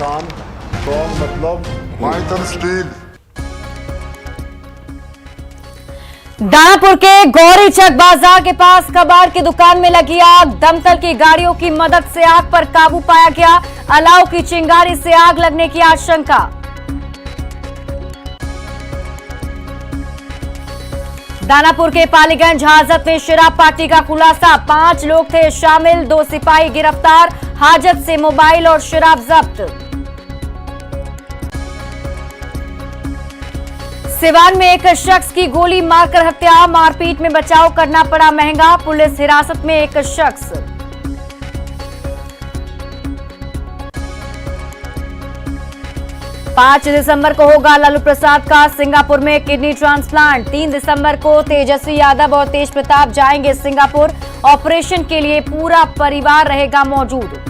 निशान स्ट्रॉन्ग मतलब माइथन स्टील। दानापुर के गौरीचक बाजार के पास कबाड़ की दुकान में लगी आग। दमकल की गाड़ियों की मदद से आग पर काबू पाया गया। अलाव की चिंगारी से आग लगने की आशंका। दानापुर के पालीगंज हाजत में शराब पार्टी का खुलासा। 5 लोग थे शामिल, 2 सिपाही गिरफ्तार। हाजत से मोबाइल और शराब जब्त। सिवान में एक शख्स की गोली मारकर हत्या। मारपीट में बचाव करना पड़ा महंगा। पुलिस हिरासत में एक शख्स। पांच दिसंबर को होगा लालू प्रसाद का सिंगापुर में किडनी ट्रांसप्लांट। 3 दिसंबर को तेजस्वी यादव और तेज प्रताप जाएंगे सिंगापुर। ऑपरेशन के लिए पूरा परिवार रहेगा मौजूद।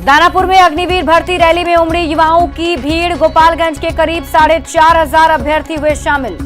दानापुर में अग्निवीर भर्ती रैली में उमड़ी युवाओं की भीड़। गोपालगंज के करीब 4,500 अभ्यर्थी हुए शामिल।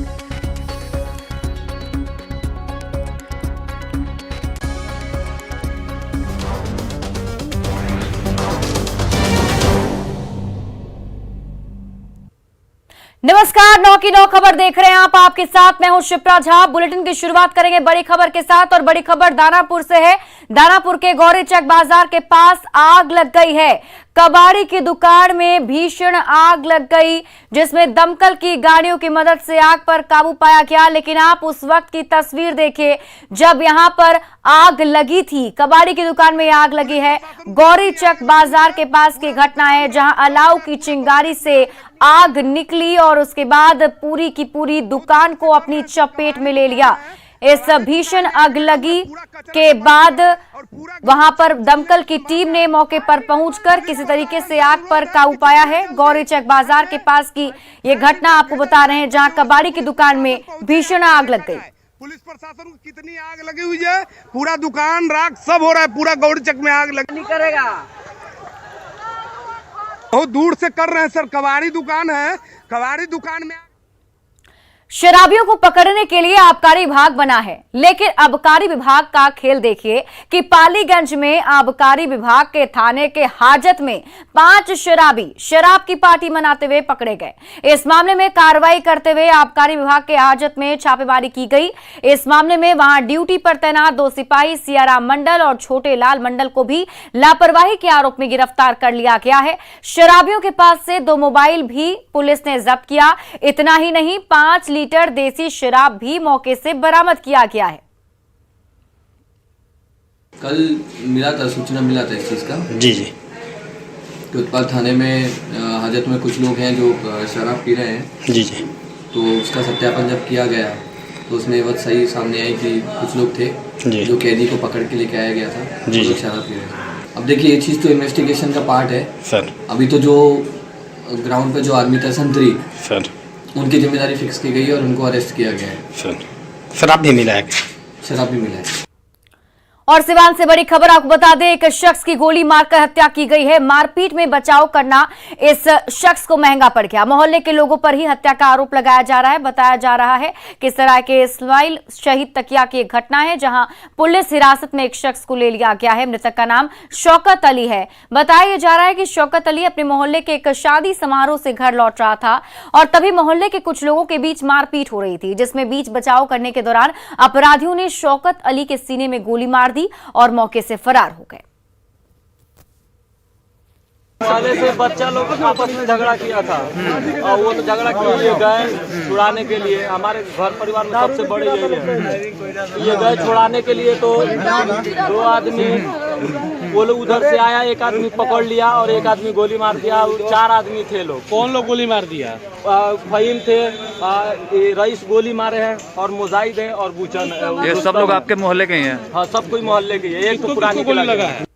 नमस्कार, 9 की 9 खबर देख रहे हैं आप। आपके साथ मैं हूं शिप्रा झा। बुलेटिन की शुरुआत करेंगे बड़ी खबर के साथ और बड़ी खबर दानापुर से है। दानापुर के गौरीचक बाजार के पास आग लग गई है। कबाड़ी की दुकान में भीषण आग लग गई, जिसमें दमकल की गाड़ियों की मदद से आग पर काबू पाया गया। लेकिन आप उस वक्त की तस्वीर देखिए जब यहां पर आग लगी थी। कबाड़ी की दुकान में आग लगी है। गौरीचक बाजार के पास की घटना है, जहां अलाव की चिंगारी से आग निकली और उसके बाद पूरी की पूरी दुकान को अपनी चपेट में ले लिया। इस भीषण अगलगी के बाद वहां पर दमकल की टीम ने मौके पर पहुंचकर किसी तरीके से आग पर काबू पाया है। गौरीचक बाजार के पास की ये घटना आपको बता रहे हैं, जहां कबाड़ी की दुकान में भीषण आग लग गई। पुलिस प्रशासन को कितनी आग लगी हुई है, पूरा दुकान राख सब हो रहा है। पूरा गौरीचक में आग लगी करेगा, बहुत दूर से कर रहे हैं सर। कबाड़ी दुकान है, कबाड़ी दुकान में शराबियों को पकड़ने के लिए आबकारी विभाग बना है, लेकिन आबकारी विभाग का खेल देखिए कि पालीगंज में आबकारी विभाग के थाने के हाजत में 5 शराबी शराब की पार्टी मनाते हुए पकड़े गए। इस मामले में कार्रवाई करते हुए आबकारी विभाग के हाजत में छापेमारी की गई। इस मामले में वहां ड्यूटी पर तैनात 2 सिपाही सियाराम मंडल और छोटे लाल मंडल को भी लापरवाही के आरोप में गिरफ्तार कर लिया गया है। शराबियों के पास से 2 मोबाइल भी पुलिस ने जब्त किया। इतना ही नहीं, 5 लीटर देसी शराब भी मौके से बरामद किया गया है। कल मिला था, सूचना मिला था इस चीज़ का जी कि उत्पाद थाने में हाजत में कुछ लोग हैं जो शराब पी रहे हैं। जी तो उसका सत्यापन जब किया गया तो उसमें ये बात सही सामने आई कि कुछ लोग थे जो कैदी को पकड़ के लेके आया गया था। जी लोग शराब पी रहे थे। अब देखिए, ये चीज़ तो इन्वेस्टिगेशन का पार्ट है सर। अभी तो जो ग्राउंड पे जो आदमी था संतरी सर, उनकी जिम्मेदारी फिक्स की गई है और उनको अरेस्ट किया गया है। सर, शराब भी मिला है? शराब भी मिला है। और सिवान से बड़ी खबर आपको बता दें, एक शख्स की गोली मारकर हत्या की गई है। मारपीट में बचाव करना इस शख्स को महंगा पड़ गया। मोहल्ले के लोगों पर ही हत्या का आरोप लगाया जा रहा है। बताया जा रहा है कि सराय के इस्माइल शहीद तकिया की एक घटना है, जहां पुलिस हिरासत में एक शख्स को ले लिया गया है। मृतक का नाम शौकत अली है। बताया जा रहा है कि शौकत अली अपने मोहल्ले के एक शादी समारोह से घर लौट रहा था और तभी मोहल्ले के कुछ लोगों के बीच मारपीट हो रही थी, जिसमें बीच बचाव करने के दौरान अपराधियों ने शौकत अली के सीने में गोली मार दी और मौके से फरार हो गए। वाले से बच्चा लोग आपस में झगड़ा किया था और वो तो झगड़ा के लिए गए छुड़ाने के लिए। हमारे घर परिवार में सबसे बड़े यही है। ये गए छुड़ाने के लिए तो 2 आदमी वो लोग उधर से आया, एक आदमी पकड़ लिया और एक आदमी गोली मार दिया। 4 आदमी थे लोग। कौन लोग गोली मार दिया? फहीम थे, रईस गोली मारे हैं और मुजाहिद है और बुचन। ये सब लोग आपके मोहल्ले के ही हैं? हाँ, सब कोई मोहल्ले के है। एक तो पुरानी गोली लगा है।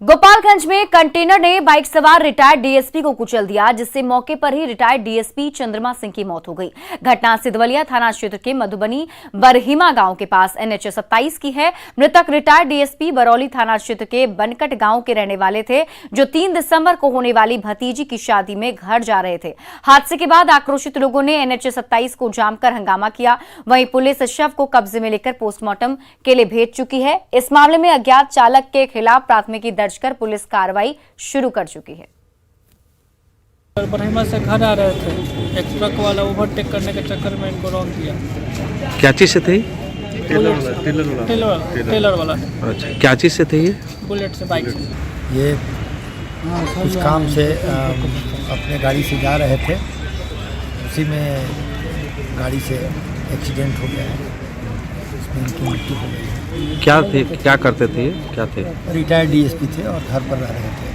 गोपालगंज में कंटेनर ने बाइक सवार रिटायर्ड डीएसपी को कुचल दिया, जिससे मौके पर ही रिटायर्ड डीएसपी चंद्रमा सिंह की मौत हो गई। घटना सिद्धवलिया थाना क्षेत्र के मधुबनी बरहिमा गांव के पास NH 27 की है। मृतक रिटायर्ड डीएसपी बरौली थाना क्षेत्र के बनकट गांव के रहने वाले थे, जो 3 दिसंबर को होने वाली भतीजी की शादी में घर जा रहे थे। हादसे के बाद आक्रोशित लोगों ने NH 27 को जाम कर हंगामा किया। वहीं पुलिस शव को कब्जे में लेकर पोस्टमार्टम के लिए भेज चुकी है। इस मामले में अज्ञात चालक के खिलाफ प्राथमिकी दर्ज कर पुलिस कार्रवाई शुरू कर चुकी है। बरहिमा से घर आ रहे थे, एक ट्रक वाला ओवरटेक करने के चक्कर में इनको रॉन्ग किया। क्या चीज़ से थे? टेलर वाला। अच्छा, क्या चीज़ से थे ये? बुलेट से, बाइक से। ये कुछ काम से अपने गाड़ी से जा रहे थे, उसी में गाड़ी से एक्सीडेंट हो गया है, इसमें इनकी मृत्यु हो गई। क्या थे, क्या करते थे, क्या थे? रिटायर्ड डीएसपी थे और घर पर रह रहे थे।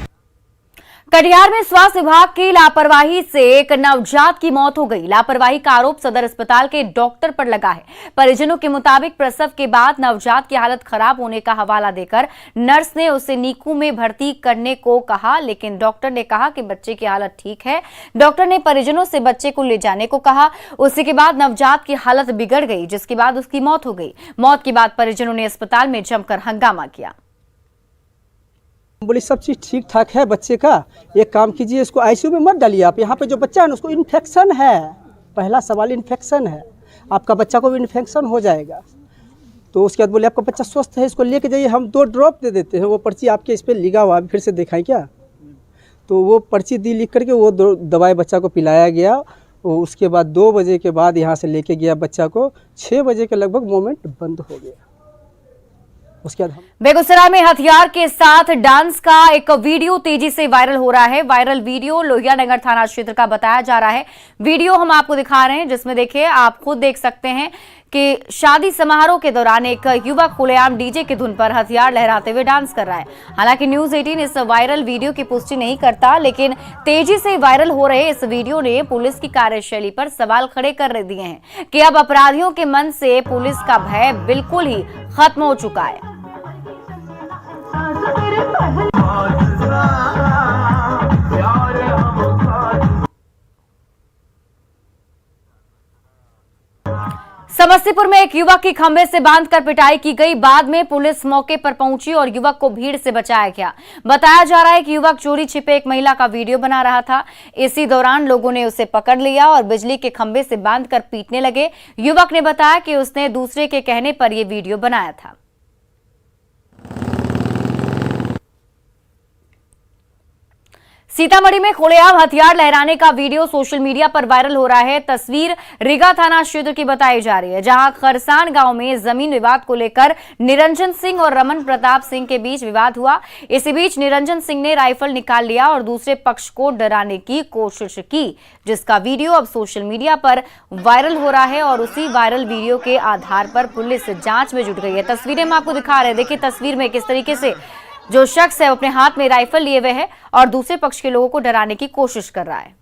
कटिहार में स्वास्थ्य विभाग की लापरवाही से एक नवजात की मौत हो गई। लापरवाही का आरोप सदर अस्पताल के डॉक्टर पर लगा है। परिजनों के मुताबिक प्रसव के बाद नवजात की हालत खराब होने का हवाला देकर नर्स ने उसे नीकू में भर्ती करने को कहा, लेकिन डॉक्टर ने कहा कि बच्चे की हालत ठीक है। डॉक्टर ने परिजनों से बच्चे को ले जाने को कहा। उसी के बाद नवजात की हालत बिगड़ गई, जिसके बाद उसकी मौत हो गई। मौत के बाद परिजनों ने अस्पताल में जमकर हंगामा किया। बोली सब चीज़ ठीक ठाक है बच्चे का, एक काम कीजिए, इसको आईसीयू में मत डालिए आप, यहाँ पे जो बच्चा है ना उसको इन्फेक्शन है। पहला सवाल इन्फेक्शन है, आपका बच्चा को भी इन्फेक्शन हो जाएगा। तो उसके बाद बोले आपका बच्चा स्वस्थ है, इसको लेके जाइए, हम 2 ड्रॉप दे देते हैं। वो पर्ची आपके इस पर लिखा हुआ, फिर से दिखाएं क्या? तो वो पर्ची दी लिख करके वो दवाई बच्चा को पिलाया गया। उसके बाद 2 बजे के बाद यहाँ से लेके गया बच्चा को, 6 बजे के लगभग मोमेंट बंद हो गया। उसके बाद बेगूसराय में हथियार के साथ डांस का एक वीडियो तेजी से वायरल हो रहा है। वायरल वीडियो लोहिया नगर थाना क्षेत्र का बताया जा रहा है। वीडियो हम आपको दिखा रहे हैं, जिसमें देखिए आप खुद देख सकते हैं कि शादी समारोह के दौरान एक युवक खुलेआम डीजे की धुन पर हथियार लहराते हुए डांस कर रहा है। हालांकि न्यूज़ 18 इस वायरल वीडियो की पुष्टि नहीं करता, लेकिन तेजी से वायरल हो रहे इस वीडियो ने पुलिस की कार्यशैली पर सवाल खड़े कर दिए हैं कि अब अपराधियों के मन से पुलिस का भय बिल्कुल ही खत्म हो चुका है। समस्तीपुर में एक युवक की खंभे से बांधकर पिटाई की गई। बाद में पुलिस मौके पर पहुंची और युवक को भीड़ से बचाया गया। बताया जा रहा है कि युवक चोरी छिपे एक महिला का वीडियो बना रहा था। इसी दौरान लोगों ने उसे पकड़ लिया और बिजली के खंभे से बांधकर पीटने लगे। युवक ने बताया कि उसने दूसरे के कहने पर यह वीडियो बनाया था। सीतामढ़ी में खुलेआम हथियार लहराने का वीडियो सोशल मीडिया पर वायरल हो रहा है। तस्वीर रीगा थाना क्षेत्र की बताई जा रही है, जहां खरसान गांव में जमीन विवाद को लेकर निरंजन सिंह और रमन प्रताप सिंह के बीच विवाद हुआ। इसी बीच निरंजन सिंह ने राइफल निकाल लिया और दूसरे पक्ष को डराने की कोशिश की, जिसका वीडियो अब सोशल मीडिया पर वायरल हो रहा है और उसी वायरल वीडियो के आधार पर पुलिस जांच में जुट गई है। तस्वीरें हम आपको दिखा रहे हैं। देखिए तस्वीर में किस तरीके से जो शख्स है अपने हाथ में राइफल लिए हुए है और दूसरे पक्ष के लोगों को डराने की कोशिश कर रहा है।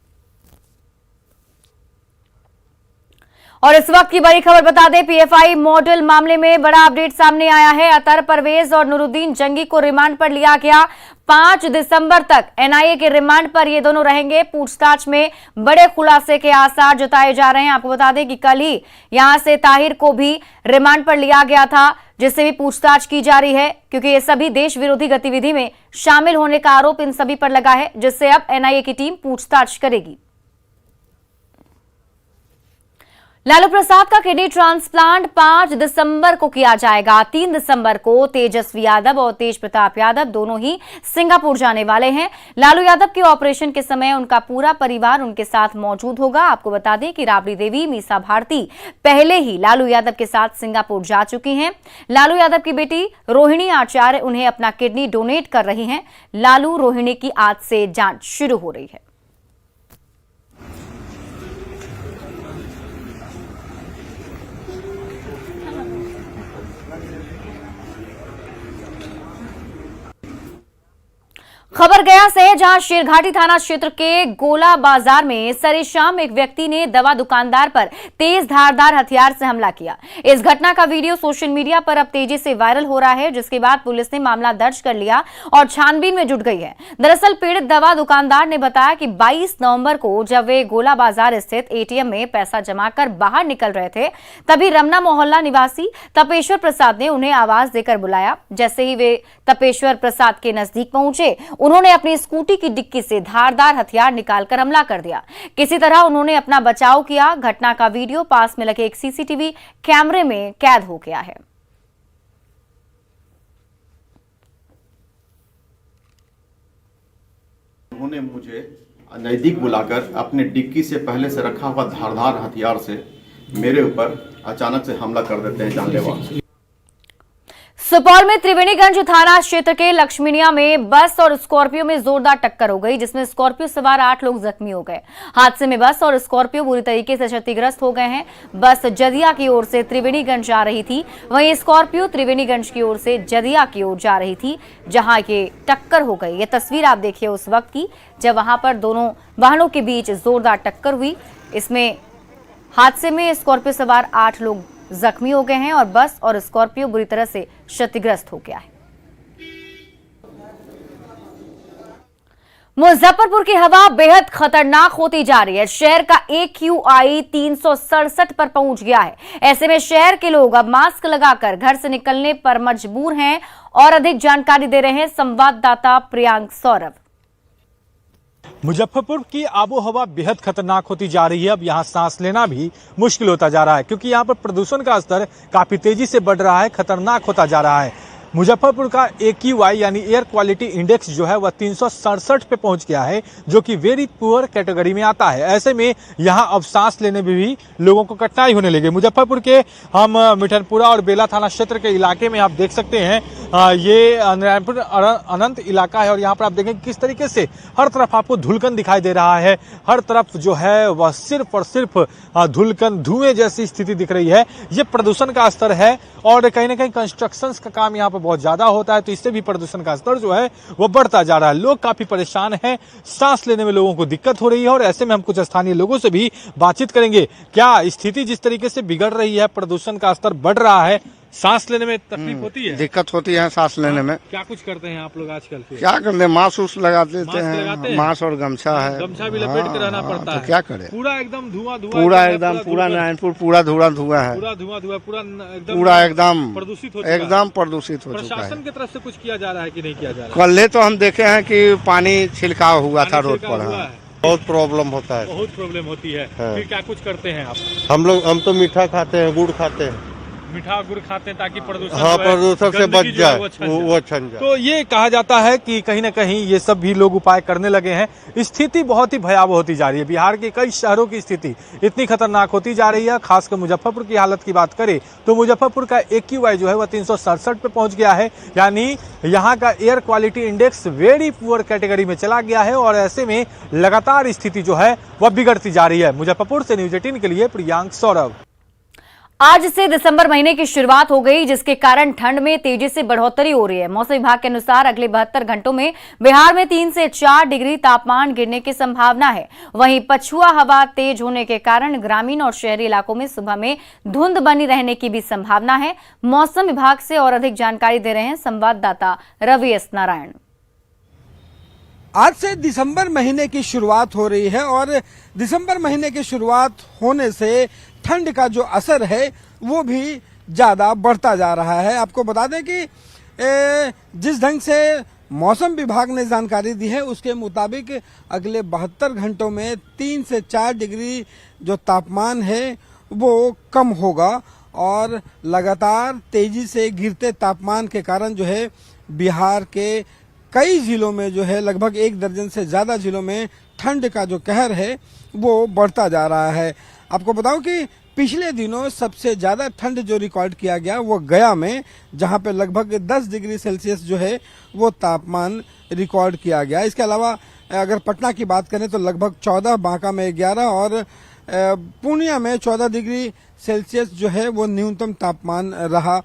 और इस वक्त की बड़ी खबर बता दें, पीएफआई मॉडल मामले में बड़ा अपडेट सामने आया है। अतर परवेज और नूरुद्दीन जंगी को रिमांड पर लिया गया। 5 दिसंबर तक एनआईए के रिमांड पर ये दोनों रहेंगे। पूछताछ में बड़े खुलासे के आसार जताए जा रहे हैं। आपको बता दें कि कल ही यहां से ताहिर को भी रिमांड पर लिया गया था, जिससे भी पूछताछ की जा रही है, क्योंकि ये सभी देश विरोधी गतिविधि में शामिल होने का आरोप इन सभी पर लगा है, जिससे अब एनआईए की टीम पूछताछ करेगी। लालू प्रसाद का किडनी ट्रांसप्लांट 5 दिसंबर को किया जाएगा। 3 दिसंबर को तेजस्वी यादव और तेज प्रताप यादव दोनों ही सिंगापुर जाने वाले हैं। लालू यादव के ऑपरेशन के समय उनका पूरा परिवार उनके साथ मौजूद होगा। आपको बता दें कि राबड़ी देवी मीसा भारती पहले ही लालू यादव के साथ सिंगापुर जा चुकी हैं। लालू यादव की बेटी रोहिणी आचार्य उन्हें अपना किडनी डोनेट कर रही हैं। लालू रोहिणी की आज से जांच शुरू हो रही है। खबर गया से है, जहां शेरघाटी थाना क्षेत्र के गोला बाजार में सरेशाम एक व्यक्ति ने दवा दुकानदार पर तेज धारदार हथियार से हमला किया। इस घटना का वीडियो सोशल मीडिया पर अब तेजी से वायरल हो रहा है, जिसके बाद पुलिस ने मामला दर्ज कर लिया और छानबीन में जुट गई है। दरअसल पीड़ित दवा दुकानदार ने बताया कि 22 नवंबर को जब वे गोला बाजार स्थित एटीएम में पैसा जमा कर बाहर निकल रहे थे, तभी रमना मोहल्ला निवासी तपेश्वर प्रसाद ने उन्हें आवाज देकर बुलाया। जैसे ही वे तपेश्वर प्रसाद के नजदीक पहुंचे, उन्होंने अपनी स्कूटी की डिक्की से धारदार हथियार निकालकर हमला कर दिया। किसी तरह उन्होंने अपना बचाव किया। घटना का वीडियो पास में लगे एक सीसीटीवी कैमरे में कैद हो गया है। उन्होंने मुझे नज़दीक बुलाकर अपने डिक्की से पहले से रखा हुआ धारदार हथियार से मेरे ऊपर अचानक से हमला कर देते हैं, जानलेवा। सुपौल में त्रिवेणीगंज थाना क्षेत्र के लक्ष्मीनिया में बस और स्कॉर्पियो में जोरदार टक्कर हो गई, जिसमें स्कॉर्पियो सवार 8 लोग जख्मी हो गए। हादसे में बस और स्कॉर्पियो बुरी तरीके से क्षतिग्रस्त हो गए हैं। बस जदिया की ओर से त्रिवेणीगंज जा रही थी, वहीं स्कॉर्पियो त्रिवेणीगंज की ओर से जदिया की ओर जा रही थी, जहां ये टक्कर हो गई। ये तस्वीर आप देखिए उस वक्त की जब वहां पर दोनों वाहनों के बीच जोरदार टक्कर हुई। इसमें हादसे में स्कॉर्पियो सवार 8 लोग जख्मी हो गए हैं और बस और स्कॉर्पियो बुरी तरह से क्षतिग्रस्त हो गया है। मुजफ्फरपुर की हवा बेहद खतरनाक होती जा रही है। शहर का AQI 367 पर पहुंच गया है। ऐसे में शहर के लोग अब मास्क लगाकर घर से निकलने पर मजबूर हैं और अधिक जानकारी दे रहे हैं संवाददाता प्रियांक सौरभ। मुजफ्फरपुर की आबोहवा बेहद खतरनाक होती जा रही है। अब यहाँ सांस लेना भी मुश्किल होता जा रहा है, क्योंकि यहाँ पर प्रदूषण का स्तर काफी तेजी से बढ़ रहा है, खतरनाक होता जा रहा है। मुजफ्फरपुर का AQI यानी एयर क्वालिटी इंडेक्स जो है वह 367 पे पहुंच गया है, जो कि वेरी पुअर कैटेगरी में आता है। ऐसे में यहां अब सांस लेने में भी लोगों को कठिनाई होने लगी। मुजफ्फरपुर के हम मिठनपुरा और बेला थाना क्षेत्र के इलाके में आप देख सकते हैं, ये नारायणपुर अनंत इलाका है और यहाँ पर आप देखें किस तरीके से हर तरफ आपको धुलकन दिखाई दे रहा है। हर तरफ जो है वह सिर्फ और सिर्फ धुलकन, धुएं जैसी स्थिति दिख रही है। ये प्रदूषण का स्तर है और कहीं ना कहीं कंस्ट्रक्शन का काम यहाँ पर बहुत ज्यादा होता है, तो इससे भी प्रदूषण का स्तर जो है वो बढ़ता जा रहा है। लोग काफी परेशान हैं, सांस लेने में लोगों को दिक्कत हो रही है और ऐसे में हम कुछ स्थानीय लोगों से भी बातचीत करेंगे। क्या स्थिति जिस तरीके से बिगड़ रही है, प्रदूषण का स्तर बढ़ रहा है, सांस लेने में तकलीफ होती है? दिक्कत होती है सांस लेने में। क्या कुछ करते हैं आप लोग आजकल? क्या करते हैं, मास्क उस लगा देते हैं, मास्क और गमछा है, गमछा भी लपेट के रहना पड़ता है। तो क्या करें, पूरा एकदम धुआं धुआं, पूरा एकदम, पूरा नारायणपुर पूरा धुआं धुआं है, पूरा धुआं धुआं, पूरा एकदम प्रदूषित हो चुका है। प्रशासन की तरफ से कुछ किया जा रहा है कि नहीं किया जा रहा? कल तो हम देखे हैं कि पानी छिड़काव हुआ था रोड पर। बहुत प्रॉब्लम होता है, बहुत प्रॉब्लम होती है। फिर क्या कुछ करते हैं आप? हम तो मीठा खाते हैं, गुड़ खाते हैं, मीठा गुड़ खाते हैं ताकि प्रदूषण प्रदूषण से बच जाए, वो अच्छा जाए। तो ये कहा जाता है कि कहीं ना कहीं ये सब भी लोग उपाय करने लगे हैं। स्थिति बहुत ही भयावह होती जा रही है। बिहार के कई शहरों की स्थिति इतनी खतरनाक होती जा रही है। खासकर मुजफ्फरपुर की हालत की बात करें तो मुजफ्फरपुर का AQI जो है वह 367 पे पहुंच गया है, यानी यहाँ का air quality index very poor category में चला गया है और ऐसे में लगातार स्थिति जो है वह बिगड़ती जा रही है। मुजफ्फरपुर से न्यूज़ 18 के लिए प्रियांक सौरभ। आज से दिसंबर महीने की शुरुआत हो गई, जिसके कारण ठंड में तेजी से बढ़ोतरी हो रही है। मौसम विभाग के अनुसार अगले 72 घंटों में बिहार में 3 से 4 डिग्री तापमान गिरने की संभावना है। वहीं पछुआ हवा तेज होने के कारण ग्रामीण और शहरी इलाकों में सुबह में धुंध बनी रहने की भी संभावना है। मौसम विभाग से और अधिक जानकारी दे रहे हैं संवाददाता रवि एस नारायण। आज से दिसंबर महीने की शुरुआत हो रही है और दिसंबर महीने की शुरुआत होने से ठंड का जो असर है वो भी ज़्यादा बढ़ता जा रहा है। आपको बता दें कि जिस ढंग से मौसम विभाग ने जानकारी दी है उसके मुताबिक अगले 72 घंटों में 3 से 4 डिग्री जो तापमान है वो कम होगा और लगातार तेजी से गिरते तापमान के कारण जो है बिहार के कई जिलों में जो है लगभग 1 दर्जन से ज़्यादा जिलों में ठंड का जो कहर है वो बढ़ता जा रहा है। आपको बताऊं कि पिछले दिनों सबसे ज़्यादा ठंड जो रिकॉर्ड किया गया वो गया में, जहां पे लगभग 10 डिग्री सेल्सियस जो है वो तापमान रिकॉर्ड किया गया। इसके अलावा अगर पटना की बात करें तो लगभग 14, बांका में 11 और पूर्णिया में 14 डिग्री सेल्सियस जो है वो न्यूनतम तापमान रहा।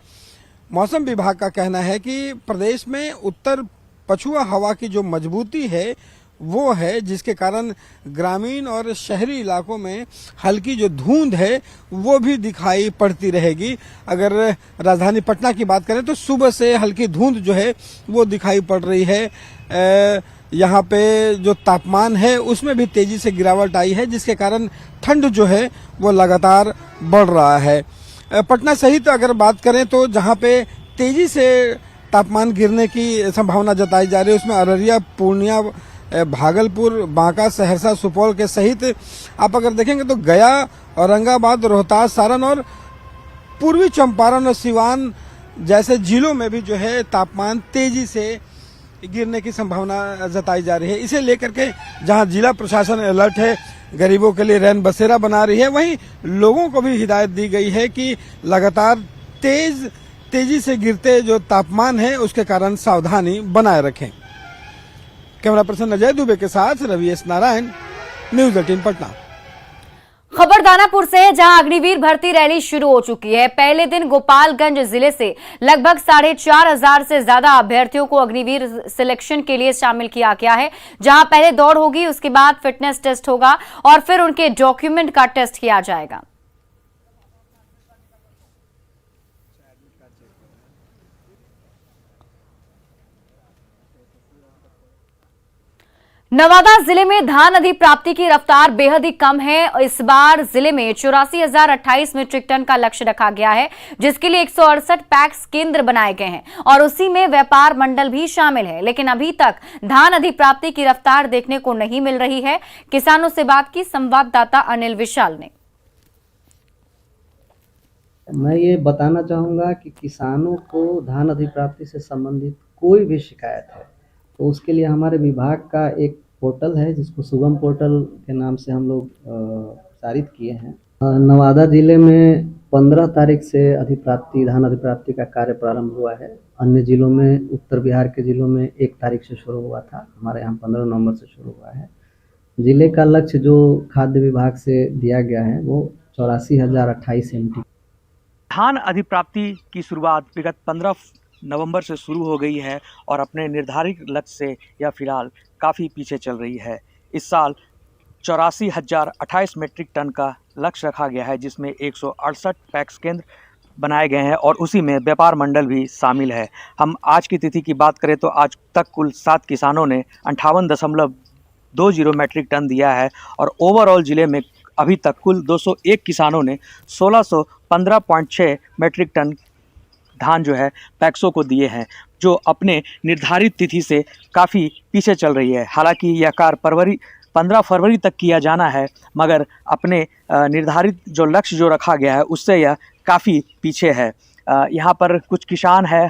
मौसम विभाग का कहना है कि प्रदेश में उत्तर पछुआ हवा की जो मजबूती है वो है, जिसके कारण ग्रामीण और शहरी इलाकों में हल्की जो धुंध है वो भी दिखाई पड़ती रहेगी। अगर राजधानी पटना की बात करें तो सुबह से हल्की धुंध जो है वो दिखाई पड़ रही है। यहाँ पे जो तापमान है उसमें भी तेजी से गिरावट आई है, जिसके कारण ठंड जो है वो लगातार बढ़ रहा है। पटना सहित अगर बात करें तो जहाँ पे तेजी से तापमान गिरने की संभावना जताई जा रही है उसमें अररिया, पूर्णिया, भागलपुर, बांका, सहरसा, सुपौल के सहित आप अगर देखेंगे तो गया, औरंगाबाद, रोहतास, सारण और पूर्वी चंपारण और सिवान जैसे जिलों में भी जो है तापमान तेजी से गिरने की संभावना जताई जा रही है। इसे लेकर के जहां जिला प्रशासन अलर्ट है, गरीबों के लिए रैन बसेरा बना रही है, वहीं लोगों को भी हिदायत दी गई है कि लगातार तेजी से गिरते जो तापमान है उसके कारण सावधानी बनाए रखें। कैमरा पर्सन अजय दुबे के साथ रवि एस नारायण, न्यूज 18 पटना। खबर दानापुर से है, जहां अग्निवीर भर्ती रैली शुरू हो चुकी है। पहले दिन गोपालगंज जिले से लगभग 4,500 से ज्यादा अभ्यर्थियों को अग्निवीर सिलेक्शन के लिए शामिल किया गया है, जहां पहले दौड़ होगी, उसके बाद फिटनेस टेस्ट होगा और फिर उनके डॉक्यूमेंट का टेस्ट किया जाएगा। नवादा जिले में धान अधिप्राप्ति की रफ्तार बेहद ही कम है। इस बार जिले में 84,028 मीट्रिक टन का लक्ष्य रखा गया है, जिसके लिए 168 पैक्स केंद्र बनाए गए हैं और उसी में व्यापार मंडल भी शामिल है। लेकिन अभी तक धान अधिप्राप्ति की रफ्तार देखने को नहीं मिल रही है। किसानों से बात की संवाददाता अनिल विशाल ने। मैं ये बताना चाहूँगा कि किसानों को धान अधिप्राप्ति से संबंधित कोई भी शिकायत है तो उसके लिए हमारे विभाग का एक पोर्टल है, जिसको सुगम पोर्टल के नाम से हम लोग प्रसारित किए हैं। नवादा जिले में 15 तारीख से धान अधिप्राप्ति का कार्य प्रारंभ हुआ है। अन्य जिलों में, उत्तर बिहार के जिलों में 1 तारीख से शुरू हुआ था, हमारे यहाँ 15 नवंबर से शुरू हुआ है। जिले का लक्ष्य जो खाद्य विभाग से दिया गया है वो 84,028 MT। धान अधिप्राप्ति की शुरुआत विगत 15 नवंबर से शुरू हो गई है और अपने निर्धारित लक्ष्य से यह फिलहाल काफ़ी पीछे चल रही है। इस साल 84,028 मीट्रिक टन का लक्ष्य रखा गया है, जिसमें 168 पैक्स केंद्र बनाए गए हैं और उसी में व्यापार मंडल भी शामिल है। हम आज की तिथि की बात करें तो आज तक कुल 7 किसानों ने 58.20 मीट्रिक टन दिया है और ओवरऑल ज़िले में अभी तक कुल 201 किसानों ने 1615.6 मीट्रिक टन धान जो है पैक्सों को दिए हैं, जो अपने निर्धारित तिथि से काफ़ी पीछे चल रही है। हालांकि यह कार्य 15 फरवरी तक किया जाना है, मगर अपने निर्धारित जो लक्ष्य जो रखा गया है उससे यह काफ़ी पीछे है। यहाँ पर कुछ किसान हैं,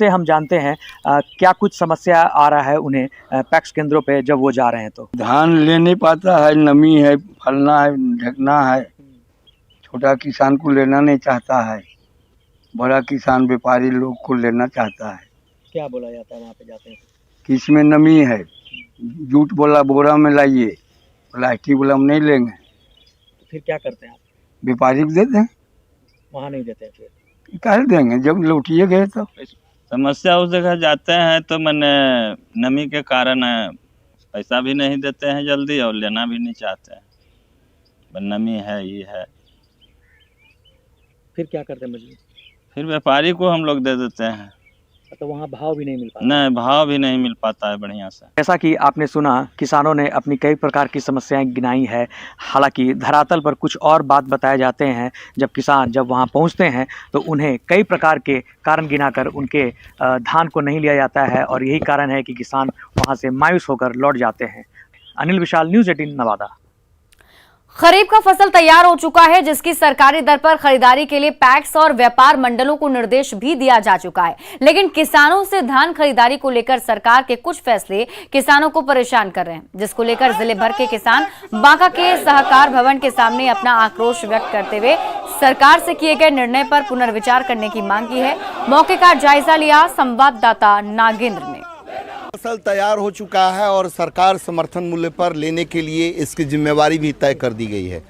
हम जानते हैं क्या कुछ समस्या आ रहा है उन्हें पैक्स केंद्रों पे जब वो जा रहे हैं। तो धान ले नहीं पाता है, नमी है, फलना है, ढकना है। छोटा किसान को लेना नहीं चाहता है, बड़ा किसान व्यापारी लोग को लेना चाहता है। क्या बोला जाता है वहाँ पे जाते हैं कि इसमें नमी है, जूट बोला बोरा में लाइए, प्लास्टिक बोला हम नहीं लेंगे। तो फिर क्या करते हैं आप? व्यापारी को देते हैं, वहाँ नहीं देते हैं। फिर कर देंगे जब लौटिए गए तो। समस्या उस जगह जाते हैं तो मैंने नमी के कारण पैसा भी नहीं देते हैं जल्दी और लेना भी नहीं चाहते हैं, नमी है ये है। फिर क्या करते हैं मजबूर? फिर व्यापारी को हम लोग दे देते हैं। तो वहाँ भाव भी नहीं मिल पाता? नहीं, भाव भी नहीं मिल पाता है बढ़िया से। जैसा कि आपने सुना, किसानों ने अपनी कई प्रकार की समस्याएं गिनाई है। हालांकि धरातल पर कुछ और बात बताए जाते हैं। जब किसान वहां पहुंचते हैं तो उन्हें कई प्रकार के कारण गिनाकर उनके धान को नहीं लिया जाता है और यही कारण है कि किसान वहां से मायूस होकर लौट जाते हैं। अनिल विशाल, न्यूज़ 18 नवादा। खरीफ का फसल तैयार हो चुका है, जिसकी सरकारी दर पर खरीदारी के लिए पैक्स और व्यापार मंडलों को निर्देश भी दिया जा चुका है। लेकिन किसानों से धान खरीदारी को लेकर सरकार के कुछ फैसले किसानों को परेशान कर रहे हैं, जिसको लेकर जिले भर के किसान बांका के सहकार भवन के सामने अपना आक्रोश व्यक्त करते हुए सरकार से किए गए निर्णय पर पुनर्विचार करने की मांग की है। मौके का जायजा लिया संवाददाता नागेंद्र ने। फसल तैयार हो चुका है और सरकार समर्थन मूल्य पर लेने के लिए इसकी जिम्मेवारी भी तय कर दी गई है।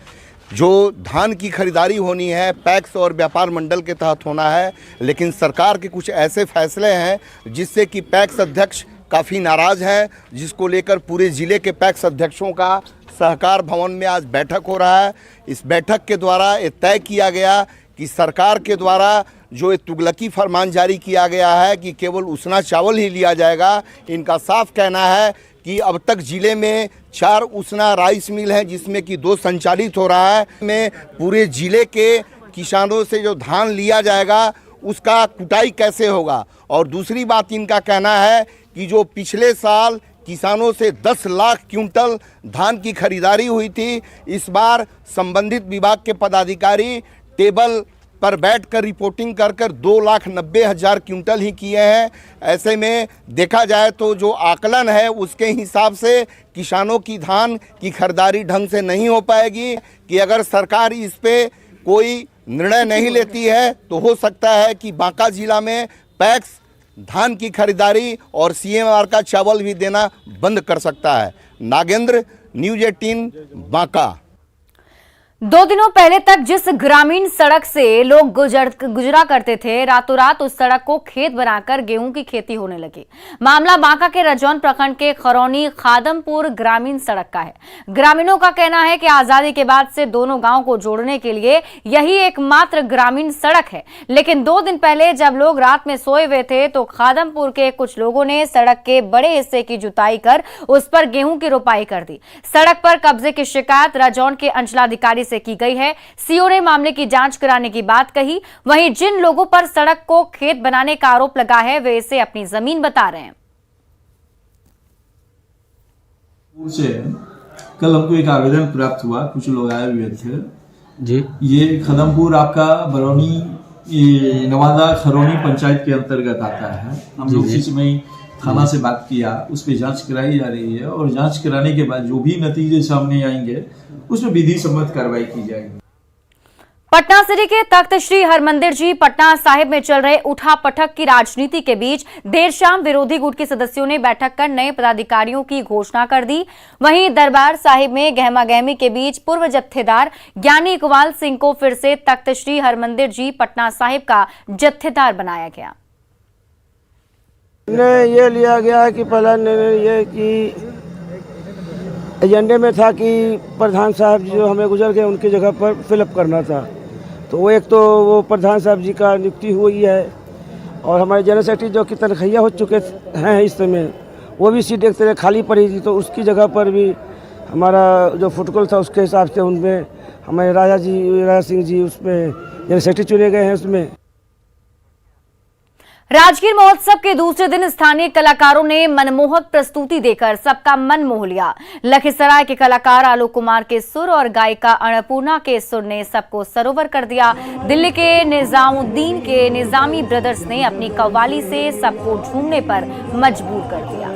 जो धान की खरीदारी होनी है पैक्स और व्यापार मंडल के तहत होना है, लेकिन सरकार के कुछ ऐसे फैसले हैं जिससे कि पैक्स अध्यक्ष काफ़ी नाराज़ हैं, जिसको लेकर पूरे ज़िले के पैक्स अध्यक्षों का सहकार भवन में आज बैठक हो रहा है। इस बैठक के द्वारा ये तय किया गया कि सरकार के द्वारा जो ये तुगलकी फरमान जारी किया गया है कि केवल उसना चावल ही लिया जाएगा, इनका साफ कहना है कि अब तक ज़िले में 4 उसना राइस मिल हैं, जिसमें कि 2 संचालित हो रहा है। में पूरे ज़िले के किसानों से जो धान लिया जाएगा उसका कुटाई कैसे होगा। और दूसरी बात इनका कहना है कि जो पिछले साल किसानों से 10 लाख क्विंटल धान की खरीदारी हुई थी, इस बार संबंधित विभाग के पदाधिकारी टेबल पर बैठकर रिपोर्टिंग कर 2,90,000 क्विंटल ही किए हैं। ऐसे में देखा जाए तो जो आकलन है उसके हिसाब से किसानों की धान की खरीदारी ढंग से नहीं हो पाएगी कि अगर सरकार इस पे कोई निर्णय नहीं लेती है तो हो सकता है कि बांका जिला में पैक्स धान की खरीदारी और CMR का चावल भी देना बंद कर सकता है। नागेंद्र, न्यूज़ 18 बांका। 2 दिनों पहले तक जिस ग्रामीण सड़क से लोग गुजरा करते थे, रातों रात उस सड़क को खेत बनाकर गेहूं की खेती होने लगी। मामला बांका के रजौन प्रखंड के खरौनी खादमपुर ग्रामीण सड़क का है। ग्रामीणों का कहना है कि आजादी के बाद से दोनों गांव को जोड़ने के लिए यही एकमात्र ग्रामीण सड़क है, लेकिन 2 दिन पहले जब लोग रात में सोए हुए थे तो खादमपुर के कुछ लोगों ने सड़क के बड़े हिस्से की जुताई कर उस पर गेहूं की रोपाई कर दी। सड़क पर कब्जे की शिकायत रजौन के अंचलाधिकारी से की गई है। सीओ ने मामले की जांच कराने की बात कही। वहीं जिन लोगों पर सड़क को खेत बनाने का आरोप लगा है वे इसे अपनी जमीन बता रहे हैं। कल हमको एक आवेदन प्राप्त हुआ, कुछ लोग आए हुए थे जी। ये खदमपुर आपका बरौनी नवादा खरौनी पंचायत के अंतर्गत आता है। हम लोग इस में थाना से बात किया, उस पर जांच कराई जा रही है और जांच कराने के बाद जो भी नतीजे सामने आएंगे उसमें विधि सम्मत कार्रवाई की जाएगी। पटना सिटी के तख्त श्री हरमंदिर जी पटना साहिब में चल रहे उठा पटक की राजनीति के बीच देर शाम विरोधी गुट के सदस्यों ने बैठक कर नए पदाधिकारियों की घोषणा कर दी। वहीं दरबार साहिब में गहमा गहमी के बीच पूर्व जत्थेदार ज्ञानी इकबाल सिंह को फिर से तख्त श्री हरमंदिर जी पटना साहिब का जत्थेदार बनाया गया। ये लिया गया कि पहला निर्णय ये कि एजेंडे में था कि प्रधान साहब जो हमें गुजर गए उनकी जगह पर फिलअप करना था, तो वो एक तो वो प्रधान साहब जी का नियुक्ति हुई है और हमारे जनरल सेक्रेटरी जो कि तनख्वाह हो चुके हैं इस समय वो भी सीट एक तरह खाली पड़ी थी, तो उसकी जगह पर भी हमारा जो प्रोटोकॉल था उसके हिसाब से उनमें हमारे राजा सिंह जी उसमें जनरल सेक्रेटरी चुने गए हैं। उसमें राजगीर महोत्सव के दूसरे दिन स्थानीय कलाकारों ने मनमोहक प्रस्तुति देकर सबका मन मोह लिया। लखीसराय के कलाकार आलोक कुमार के सुर और गायिका अन्नपूर्णा के सुर ने सबको सरोवर कर दिया। दिल्ली के निजामुद्दीन के निजामी ब्रदर्स ने अपनी कव्वाली से सबको झूमने पर मजबूर कर दिया।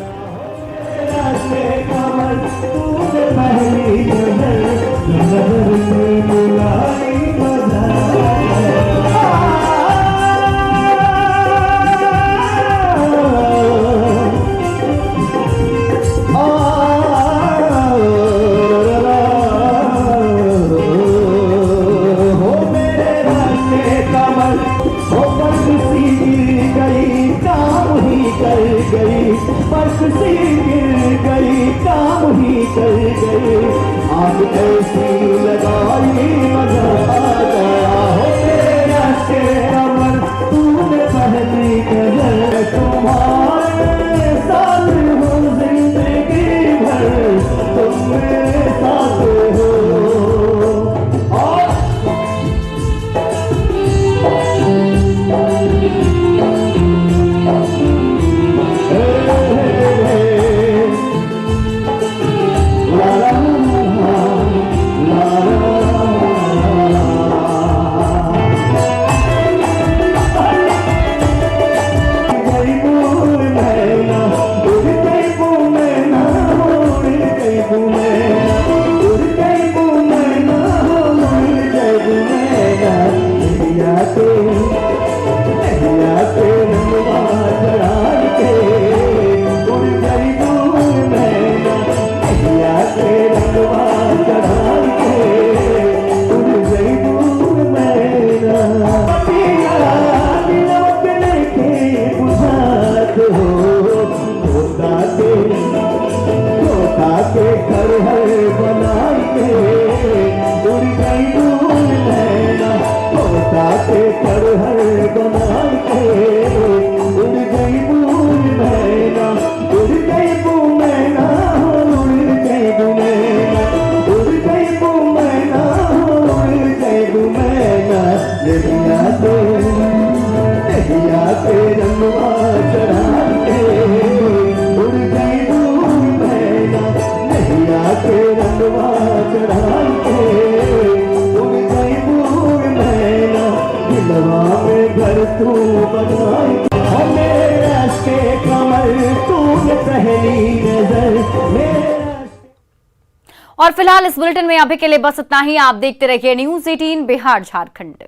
तू बनाई और मेरे रास्ते कमर तूने पहली नजर मेरे। और फिलहाल इस बुलेटिन में अभी के लिए बस इतना ही। आप देखते रहिए न्यूज़ 18 बिहार झारखंड।